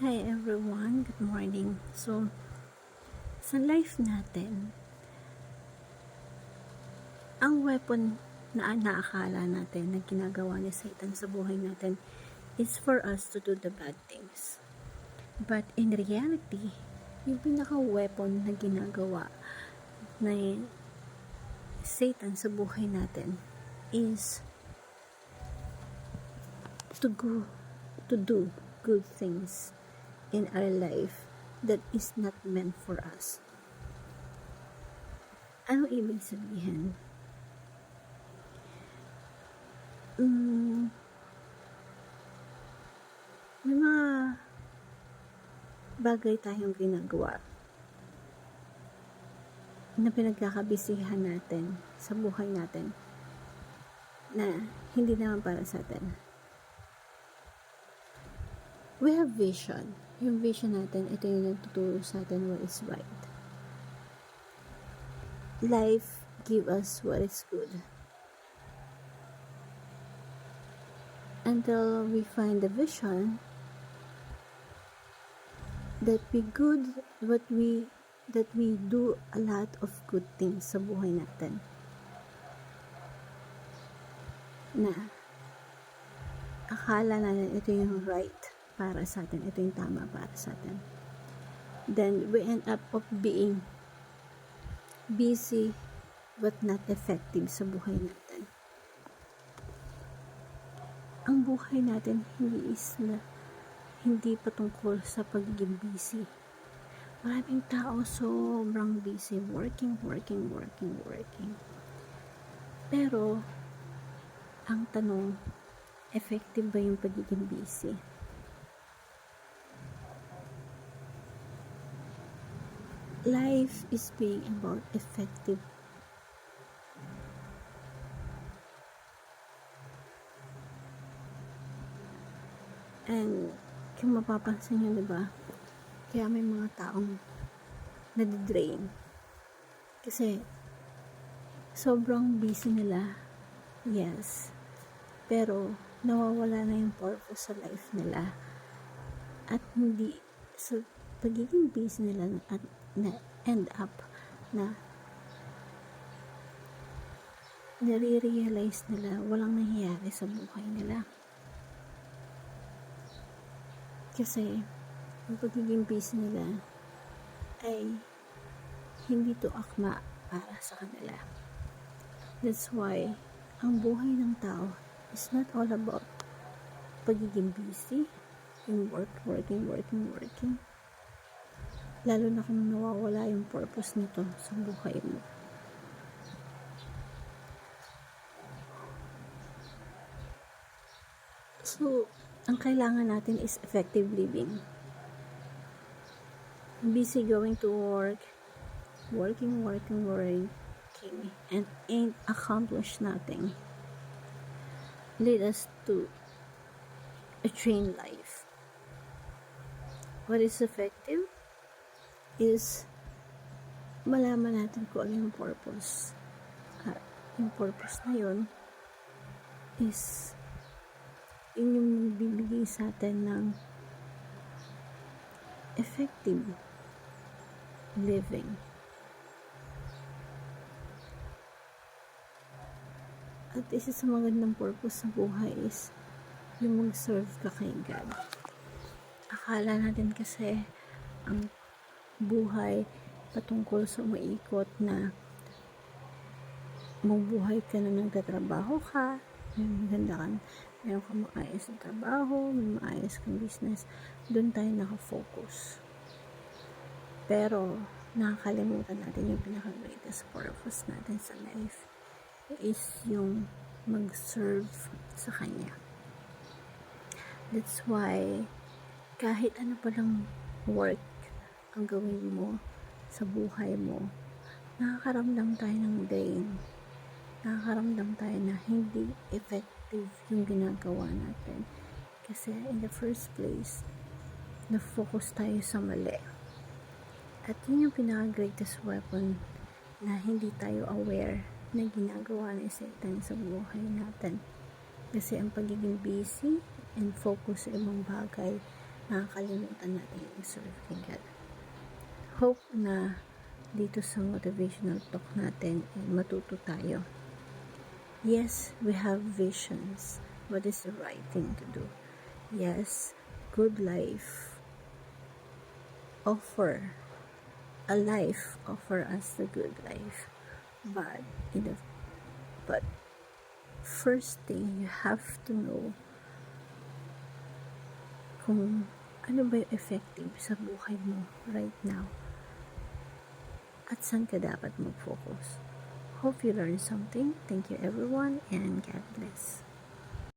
Hi everyone, good morning. So, sa life natin, ang weapon na naakala natin na ginagawa ni Satan sa buhay natin is for us to do the bad things. But in reality, yung pinaka-weapon na ginagawa na Satan sa buhay natin is to do good things in our life that is not meant for us. Ano ibig sabihin? May mga bagay tayong ginagawa na pinagkakabisihan natin sa buhay natin na hindi naman para sa atin. We have vision. Yung vision natin, ito yung nagtuturo sa atin what is right. Life give us what is good. Until we find the vision that we do a lot of good things sa buhay natin. Na akala natin ito yung right para sa atin, ito yung tama para sa atin. Then we end up of being busy but not effective sa buhay natin. Ang buhay natin hindi patungkol sa pagiging busy. Maraming tao sobrang busy, working. Pero, ang tanong, effective ba yung pagiging busy? Life is being about effective. And, kung mapapansin nyo, diba? Kaya may mga taong nadidrain. Kasi, sobrang busy nila. Yes. Pero, nawawala na yung purpose sa life nila. At hindi, sa pagiging busy nila at na end up na nare-realize nila walang nangyayari sa buhay nila. Kasi, ang pagiging busy nila ay hindi to akma para sa kanila. That's why, ang buhay ng tao is not all about pagiging busy, yung working. Lalo na kung nawawala yung purpose nito sa buhay mo. So, ang kailangan natin is effective living. Busy going to work, working, and ain't accomplished nothing. Lead us to a trained life. What is effective is malaman natin kung ano yung purpose. Yung purpose na yun is yung bibigay sa atin ng effective living. At isa sa magandang purpose sa buhay is yung mag-serve ka kay God. Akala natin kasi ang buhay patungkol sa umiikot na mabuhay ka na nagtatrabaho ka, meron kang maayos na trabaho, may maayos kang business, doon tayo nakafocus. Pero, nakakalimutan natin yung pinaka-greatest purpose natin sa life is yung mag-serve sa Kanya. That's why, kahit ano pa lang work ang gawin mo sa buhay mo, nakakaramdam tayo ng drain. Nakakaramdam tayo na hindi effective yung ginagawa natin. Kasi in the first place, na-focus tayo sa mali. At yun yung pinaka-greatest weapon na hindi tayo aware na ginagawa ni Satan sa buhay natin. Kasi ang pagiging busy and focus sa ibang bagay nakakalimutan natin yung serve kay God. Hope na dito sa motivational talk natin ay matuto tayo. Yes, we have visions. What is the right thing to do? Yes, good life offer us the good life. But first thing, you have to know kung ano ba yung effective sa buhay mo right now at saan ka dapat mag-focus. Hope you learned something. Thank you everyone and God bless.